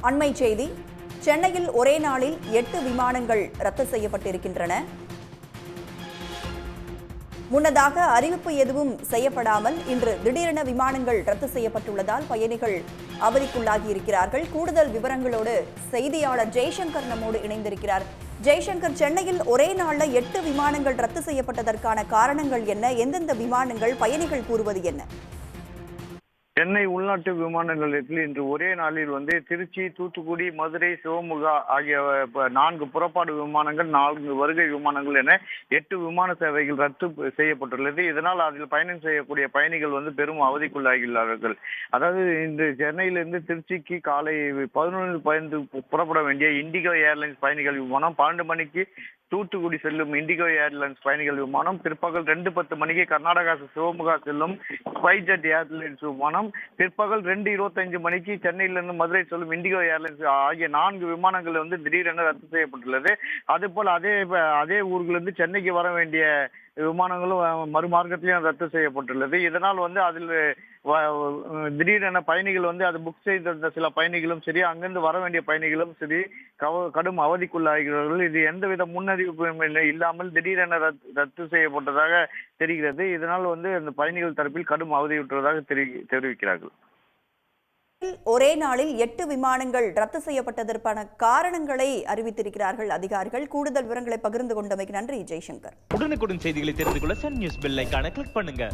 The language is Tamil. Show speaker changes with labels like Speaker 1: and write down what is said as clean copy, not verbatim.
Speaker 1: அண்மை செய்தி. சென்னையில் ஒரே நாளில் 8 விமானங்கள் ரத்து செய்யப்பட்டிருக்கின்றன. முன்னதாக அறிவிப்பு எதுவும் செய்யப்படாமல் இன்று திடீரென விமானங்கள் ரத்து செய்யப்பட்டுள்ளதால் பயணிகள் அவதிக்குள்ளாகி இருக்கிறார்கள். கூடுதல் விவரங்களோடு செய்தியாளர் ஜெய்சங்கர் நம்மோடு இணைந்திருக்கிறார். ஜெய்சங்கர், சென்னையில் ஒரே நாள்ல 8 விமானங்கள் ரத்து செய்யப்பட்டதற்கான காரணங்கள் என்ன? எந்தெந்த விமானங்கள்? பயணிகள் கூறுவது என்ன?
Speaker 2: சென்னை உள்நாட்டு விமான நிலையத்தில் இன்று ஒரே நாளில் திருச்சி, தூத்துக்குடி, மதுரை, சிவமுகா ஆகிய 4 புறப்பாடு விமானங்கள், 4 வருகை விமானங்கள் என 8 விமான சேவைகள் ரத்து செய்யப்பட்டுள்ளது. இதனால் அதில் பயணம் செய்யக்கூடிய பயணிகள் பெரும் அவதிக்குள்ளாகியுள்ளார்கள். அதாவது இன்று சென்னையிலிருந்து திருச்சிக்கு காலை 11:15 புறப்பட வேண்டிய இண்டிகோ ஏர்லைன்ஸ் பயணிகள் விமானம் 12 மணிக்கு தூத்துக்குடி செல்லும் இண்டிகோ ஏர்லைன்ஸ் பயணிகள் விமானம், பிற்பகல் 2:10 மணிக்கு கர்நாடகா சிவமுகா செல்லும் ஸ்பைஸ்ஜெட் ஏர்லைன்ஸ் விமானம், பிற்பகல் 2:25 மணிக்கு சென்னையிலிருந்து மதுரை செல்லும் இண்டிகோ ஏர்லைன்ஸ் ஆகிய 4 விமானங்கள் திடீரென ரத்து செய்யப்பட்டுள்ளது. அதுபோல் அதே ஊர்களிலிருந்து சென்னைக்கு வர வேண்டிய விமானங்களும் மறுமார்க்கத்திலையும் ரத்து செய்யப்பட்டுள்ளது. இதனால் அதில் திடீரென பயணிகள் அது புக் செய்திருந்த சில பயணிகளும் சரி, அங்கிருந்து வர வேண்டிய பயணிகளும் சரி கடும் அவதிக்குள்ளாகிறார்கள். இது எந்தவித முன்னறிவிப்பும் இல்லாமல் திடீரென ரத்து செய்யப்பட்டதாக தெரிகிறது. இதனால் அந்த பயணிகள் தரப்பில் கடும் அவதியுற்றதாக தெரிவிக்கிறார்கள்.
Speaker 1: ஒரே நாளில் 8 விமானங்கள் ரத்து செய்யப்பட்டதற்கான காரணங்களை அறிவித்திருக்கிறார்கள் அதிகாரிகள். கூடுதல் விவரங்களை பகிர்ந்து கொண்டமைக்கு நன்றி ஜெய்சங்கர்.
Speaker 3: உடனுக்குடன் செய்திகளை தெரிந்து கொள்ள சன் நியூஸ் பெல் ஐகானை கிளிக் பண்ணுங்க.